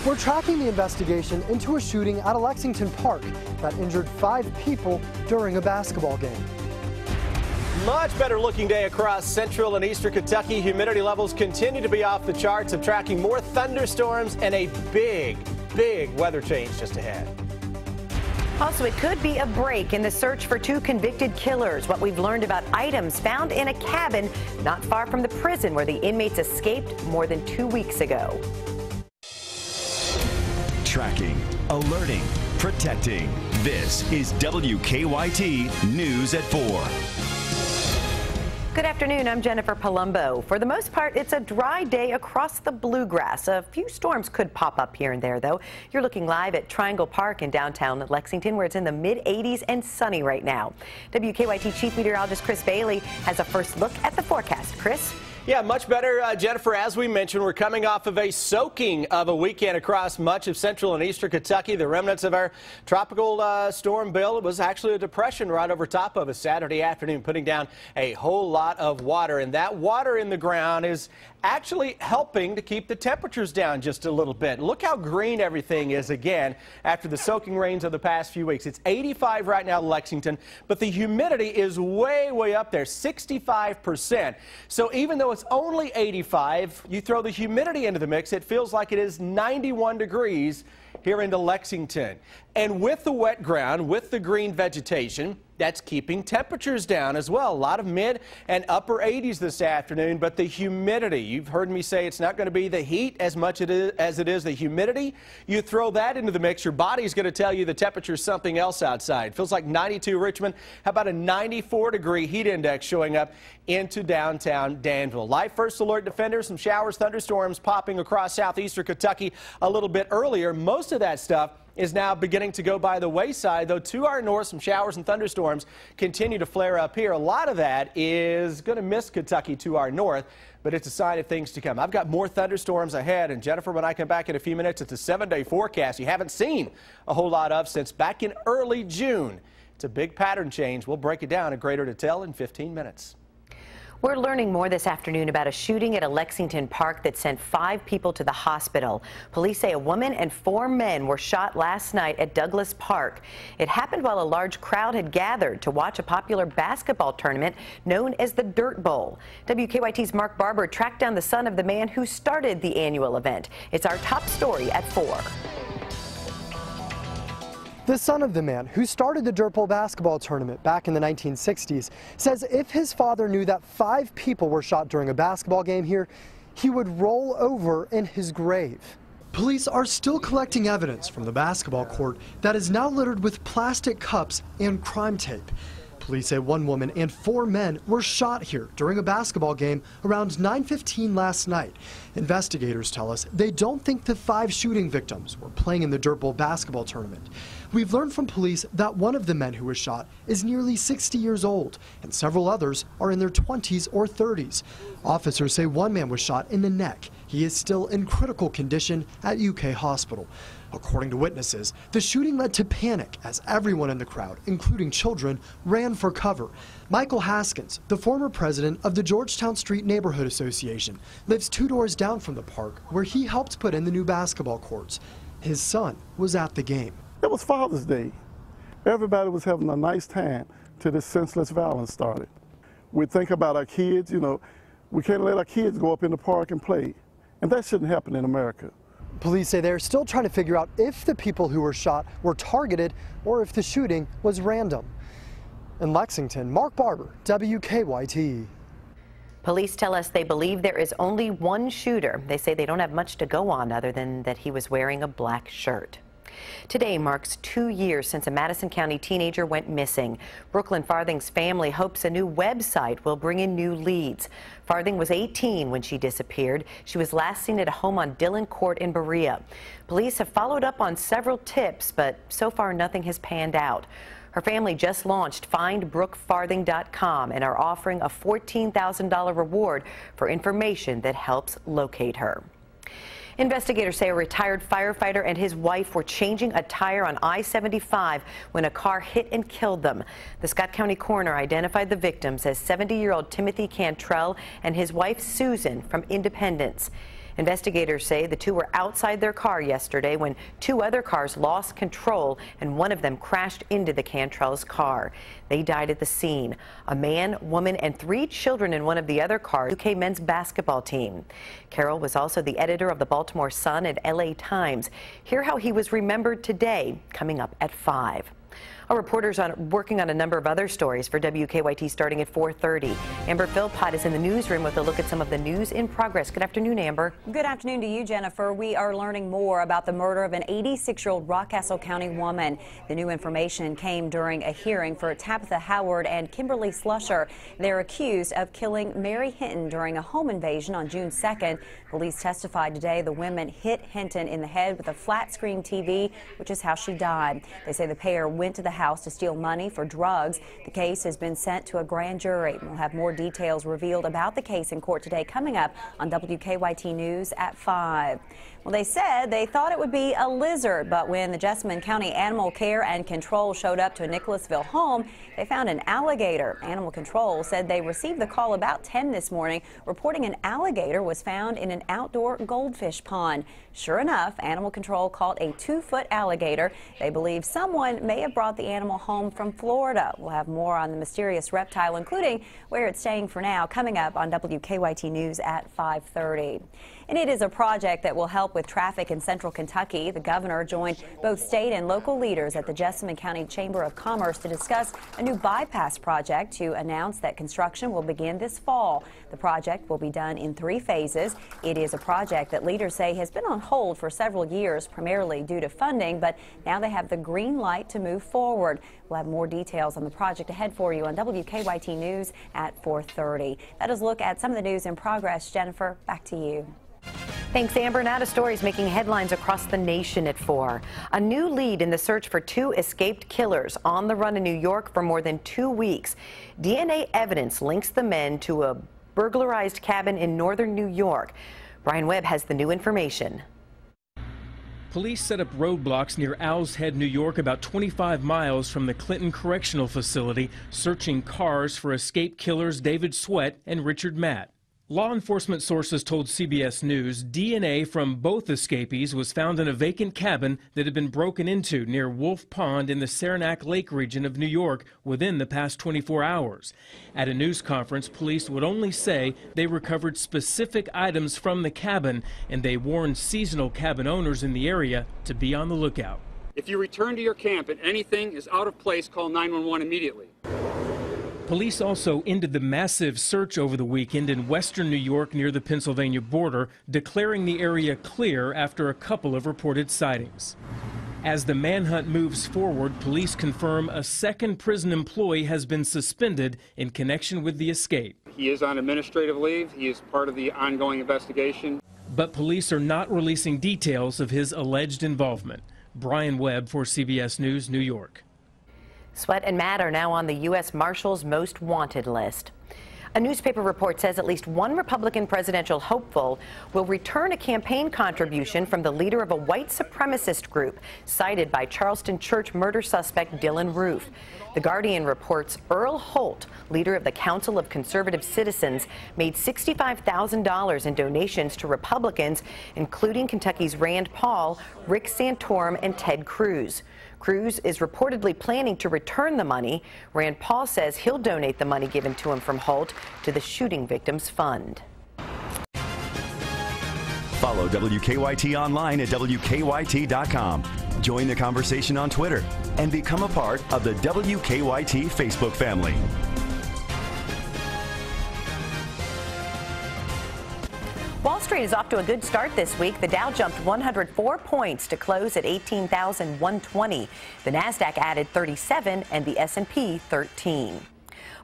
We're tracking the investigation into a shooting at a Lexington park that injured 5 people during a basketball game. Much better looking day across central and eastern Kentucky. Humidity levels continue to be off the charts, of tracking more thunderstorms and a big weather change just ahead. Also, it could be a break in the search for 2 convicted killers. What we've learned about items found in a cabin not far from the prison where the inmates escaped more than 2 weeks ago. Tracking, alerting, protecting. This is WKYT News at 4. Good afternoon, I'm Jennifer Palumbo. For the most part, it's a dry day across the bluegrass. A few storms could pop up here and there, though. You're looking live at Triangle Park in downtown Lexington, where it's in the mid-80s and sunny right now. WKYT Chief Meteorologist Chris Bailey has a first look at the forecast. Chris? Yeah, much better, Jennifer. As we mentioned, we're coming off of a soaking of a weekend across much of central and eastern Kentucky. The remnants of our tropical storm bill. It was actually a depression right over top of us Saturday afternoon, putting down a whole lot of water. And that water in the ground is actually helping to keep the temperatures down just a little bit. Look how green everything is again after the soaking rains of the past few weeks. It's 85 right now in Lexington, but the humidity is way up there, 65%. So even though it's only 85, you throw the humidity into the mix, it feels like it is 91 degrees here into Lexington. And with the wet ground, with the green vegetation, that's keeping temperatures down as well. A lot of mid and upper 80s this afternoon, but the humidity, you've heard me say it's not going to be the heat as much as it is the humidity. You throw that into the mix, your body's going to tell you the temperature is something else outside. Feels like 92 Richmond. How about a 94-degree heat index showing up into downtown Danville? Live first alert defenders, some showers, thunderstorms popping across southeastern Kentucky a little bit earlier. Most of that stuff is now beginning to go by the wayside, though to our north, some showers and thunderstorms continue to flare up here. A lot of that is going to miss Kentucky to our north, but it's a sign of things to come. I've got more thunderstorms ahead, and Jennifer, when I come back in a few minutes, it's a 7-day forecast you haven't seen a whole lot of since back in early June. It's a big pattern change. We'll break it down in greater detail in 15 minutes. We're learning more this afternoon about a shooting at a Lexington park that sent 5 people to the hospital. Police say a woman and 4 men were shot last night at Douglas Park. It happened while a large crowd had gathered to watch a popular basketball tournament known as the Dirt Bowl. WKYT's Mark Barber tracked down the son of the man who started the annual event. It's our top story at 4. The son of the man who started the Dirt Bowl basketball tournament back in the 1960s says if his father knew that 5 people were shot during a basketball game here, he would roll over in his grave. Police are still collecting evidence from the basketball court that is now littered with plastic cups and crime tape. Police say 1 woman and 4 men were shot here during a basketball game around 9:15 last night. Investigators tell us they don't think the 5 shooting victims were playing in the Dirt Bowl basketball tournament. We've learned from police that one of the men who was shot is nearly 60 years old, and several others are in their 20s or 30s. Officers say 1 man was shot in the neck. He is still in critical condition at UK Hospital. According to witnesses, the shooting led to panic as everyone in the crowd, including children, ran for cover. Michael Haskins, the former president of the Georgetown Street Neighborhood Association, lives 2 doors down from the park where he helped put in the new basketball courts. His son was at the game. It was Father's Day. Everybody was having a nice time till this senseless violence started. We think about our kids, we can't let our kids go up in the park and play. And that shouldn't happen in America. Police say they're still trying to figure out if the people who were shot were targeted or if the shooting was random. In Lexington, Mark Barber, WKYT. Police tell us they believe there is only 1 shooter. They say they don't have much to go on other than that he was wearing a black shirt. Today marks 2 years since a Madison County teenager went missing. Brooklyn Farthing's family hopes a new website will bring in new leads. Farthing was 18 when she disappeared. She was last seen at a home on Dillon Court in Berea. Police have followed up on several tips, but so far nothing has panned out. Her family just launched FindBrookeFarthing.com and are offering a $14,000 reward for information that helps locate her. Investigators say a retired firefighter and his wife were changing a tire on I-75 when a car hit and killed them. The Scott County coroner identified the victims as 70-year-old Timothy Cantrell and his wife Susan from Independence. Investigators say the two were outside their car yesterday when two other cars lost control and one of them crashed into the Cantrell's car. They died at the scene. A man, woman, and 3 children in one of the other cars, UK men's basketball team. Carroll was also the editor of the Baltimore Sun and LA Times. Hear how he was remembered today, coming up at 5. Our reporters are working on a number of other stories for WKYT starting at 4:30. Amber Philpott is in the newsroom with a look at some of the news in progress. Good afternoon, Amber. Good afternoon to you, Jennifer. We are learning more about the murder of an 86-year-old Rockcastle County woman. The new information came during a hearing for Tabitha Howard and Kimberly Slusher. They're accused of killing Mary Hinton during a home invasion on June 2nd. Police testified today the women hit Hinton in the head with a flat-screen TV, which is how she died. They say the pair went to the house to steal money for drugs. The case has been sent to a grand jury. We'll have more details revealed about the case in court today coming up on WKYT News at 5. Well, they said they thought it would be a lizard, but when the Jessamine County Animal Care and Control showed up to a Nicholasville home, they found an alligator. Animal Control said they received the call about 10 this morning, reporting an alligator was found in an outdoor goldfish pond. Sure enough, Animal Control caught a 2-foot alligator. They believe someone may have brought the animal home from Florida. We'll have more on the mysterious reptile, including where it's staying for now, coming up on WKYT News at 5:30. And it is a project that will help with traffic in central Kentucky. The governor joined both state and local leaders at the Jessamine County Chamber of Commerce to discuss a new bypass project to announce that construction will begin this fall. The project will be done in 3 phases. It is a project that leaders say has been on hold for several years, primarily due to funding, but now they have the green light to move forward. We'll have more details on the project ahead for you on WKYT News at 4:30. That is a look at some of the news in progress. Jennifer, back to you. Thanks, Amber. Now to stories making headlines across the nation at 4. A new lead in the search for 2 escaped killers on the run in New York for more than 2 weeks. DNA evidence links the men to a burglarized cabin in northern New York. Brian Webb has the new information. Police set up roadblocks near Owl's Head, New York, about 25 miles from the Clinton Correctional Facility, searching cars for escaped killers David Sweat and Richard Matt. Law enforcement sources told CBS News DNA from both escapees was found in a vacant cabin that had been broken into near Wolf Pond in the Saranac Lake region of New York within the past 24 hours. At a news conference, police would only say they recovered specific items from the cabin, and they warned seasonal cabin owners in the area to be on the lookout. If you return to your camp and anything is out of place, call 911 immediately. Police also ended the massive search over the weekend in western New York near the Pennsylvania border, declaring the area clear after a couple of reported sightings. As the manhunt moves forward, police confirm a second prison employee has been suspended in connection with the escape. He is on administrative leave. He is part of the ongoing investigation. But police are not releasing details of his alleged involvement. Brian Webb for CBS News, New York. Sweat and Matt are now on the U.S. Marshal's most wanted list. A newspaper report says at least one Republican presidential hopeful will return a campaign contribution from the leader of a white supremacist group cited by Charleston church murder suspect Dylan Roof. The Guardian reports Earl Holt, leader of the Council of Conservative Citizens, made $65,000 in donations to Republicans, including Kentucky's Rand Paul, Rick Santorum, and Ted Cruz. Cruz is reportedly planning to return the money. Rand Paul says he'll donate the money given to him from Holt to the Shooting Victims Fund. Follow WKYT online at WKYT.com. Join the conversation on Twitter and become a part of the WKYT Facebook family. Wall Street is off to a good start this week. The Dow jumped 104 points to close at 18,120. The Nasdaq added 37 and the S&P 13.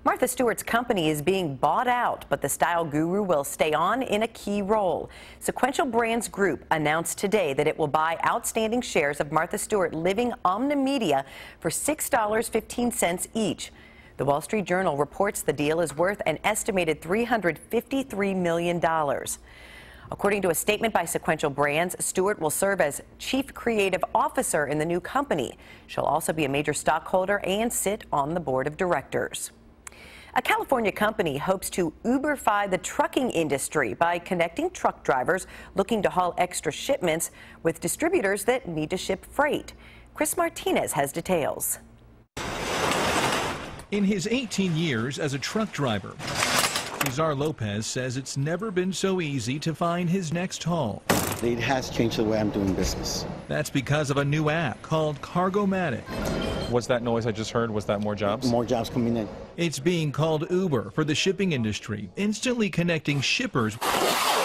Martha Stewart's company is being bought out, but the style guru will stay on in a key role. Sequential Brands Group announced today that it will buy outstanding shares of Martha Stewart Living Omnimedia for $6.15 each. The Wall Street Journal reports the deal is worth an estimated $353 million. According to a statement by Sequential Brands, Stewart will serve as Chief Creative Officer in the new company. She'll also be a major stockholder and sit on the board of directors. A California company hopes to Uberify the trucking industry by connecting truck drivers looking to haul extra shipments with distributors that need to ship freight. Chris Martinez has details. In his 18 years as a truck driver, Cesar Lopez says it's never been so easy to find his next haul. It has changed the way I'm doing business. That's because of a new app called Cargomatic. What's that noise I just heard? Was that more jobs? More jobs coming in. It's being called Uber for the shipping industry, instantly connecting shippers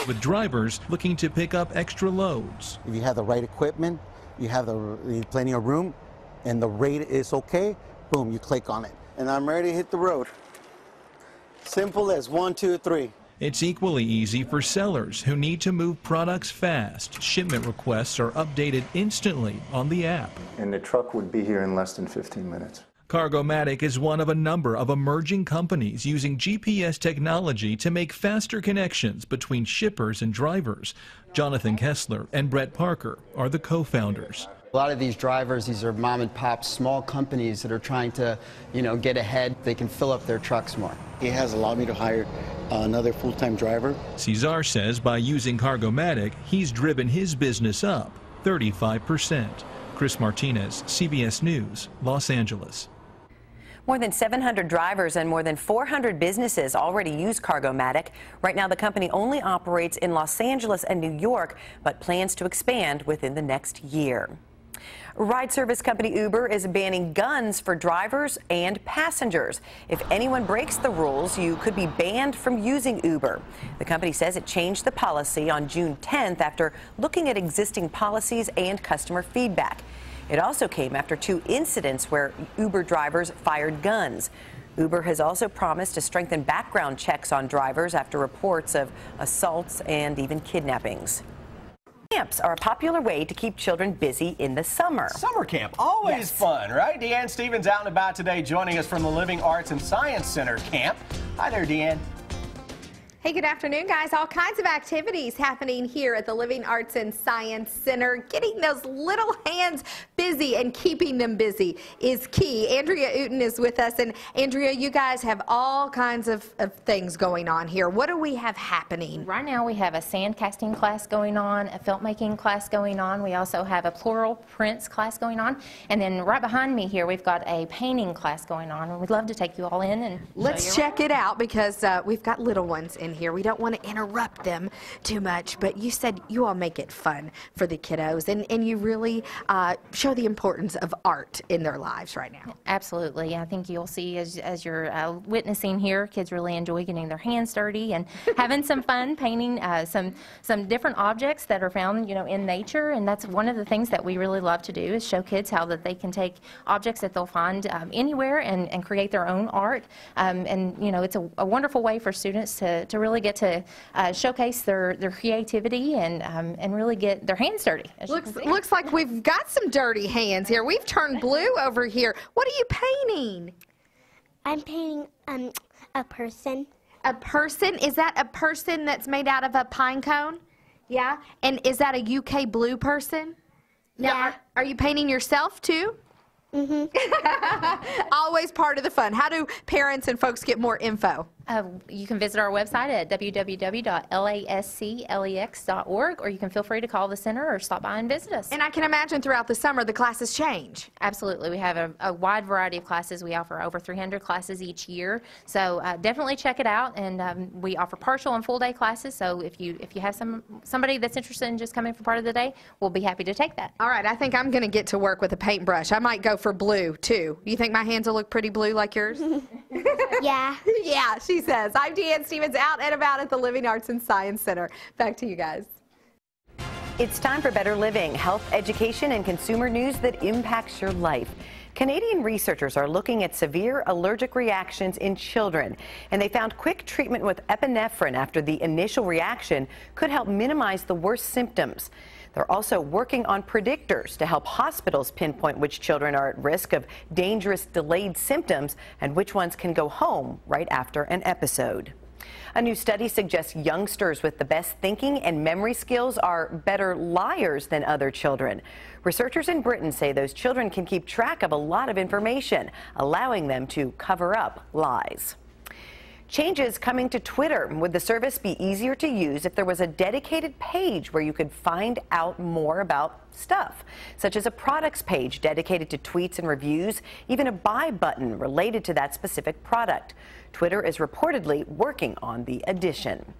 with drivers looking to pick up extra loads. If you have the right equipment, you have plenty of room, and the rate is okay, boom, you click on it. And I'm ready to hit the road. Simple as 1, 2, 3. It's equally easy for sellers who need to move products fast. Shipment requests are updated instantly on the app. And the truck would be here in less than 15 minutes. Cargomatic is one of a number of emerging companies using GPS technology to make faster connections between shippers and drivers. Jonathan Kessler and Brett Parker are the co-founders. A lot of these drivers, these are mom and pop small companies that are trying to, get ahead. They can fill up their trucks more. It has allowed me to hire another full-time driver. Cesar says by using Cargomatic, he's driven his business up 35%. Chris Martinez, CBS News, Los Angeles. More than 700 drivers and more than 400 businesses already use Cargomatic. Right now, the company only operates in Los Angeles and New York, but plans to expand within the next year. Ride service company Uber is banning guns for drivers and passengers. If anyone breaks the rules, you could be banned from using Uber. The company says it changed the policy on June 10th after looking at existing policies and customer feedback. It also came after 2 incidents where Uber drivers fired guns. Uber has also promised to strengthen background checks on drivers after reports of assaults and even kidnappings. Camps are a popular way to keep children busy in the summer. Summer camp, always fun, right? Deanne Stevens out and about today, joining us from the Living Arts and Science Center camp. Hi there, Deanne. Hey, good afternoon, guys. All kinds of activities happening here at the Living Arts and Science Center. Getting those little hands busy and keeping them busy is key. Andrea Uten is with us. And Andrea, you guys have all kinds of things going on here. What do we have happening? Right now we have a sand casting class going on, a felt making class going on. We also have a floral prints class going on. And then right behind me here, we've got a painting class going on. And we'd love to take you all in and let's check it out, because we've got little ones in here. We don't want to interrupt them too much, but you said you all make it fun for the kiddos, and you really show the importance of art in their lives right now. Absolutely. I think you'll see as you're witnessing here, kids really enjoy getting their hands dirty and having some fun painting some different objects that are found in nature, and that's one of the things that we really love to do is show kids how that they can take objects that they'll find anywhere and create their own art, and it's a wonderful way for students to really get to showcase their creativity and really get their hands dirty. Looks like we've got some dirty hands here. We've turned blue over here. What are you painting? I'm painting a person. A person? Is that a person that's made out of a pine cone? Yeah. And is that a UK blue person? Yeah. Are you painting yourself too? Mm-hmm. Always part of the fun. How do parents and folks get more info? You can visit our website at www.lasclex.org, or you can feel free to call the center or stop by and visit us. And I can imagine throughout the summer the classes change. Absolutely. We have a wide variety of classes. We offer over 300 classes each year, so definitely check it out. And we offer partial and full day classes, so if you have somebody that's interested in just coming for part of the day, we'll be happy to take that. All right, I think I'm going to get to work with a paintbrush. I might go for blue too. You think my hands will look pretty blue like yours? Yeah. Yeah, she says. I'm Deanne Stevens, out and about at the Living Arts and Science Center. Back to you guys. It's time for Better Living, health, education, and consumer news that impacts your life. Canadian researchers are looking at severe allergic reactions in children, and they found quick treatment with epinephrine after the initial reaction could help minimize the worst symptoms. They're also working on predictors to help hospitals pinpoint which children are at risk of dangerous delayed symptoms and which ones can go home right after an episode. A new study suggests youngsters with the best thinking and memory skills are better liars than other children. Researchers in Britain say those children can keep track of a lot of information, allowing them to cover up lies. Changes coming to Twitter. Would the service be easier to use if there was a dedicated page where you could find out more about stuff, such as a products page dedicated to tweets and reviews, even a buy button related to that specific product? Twitter is reportedly working on the addition.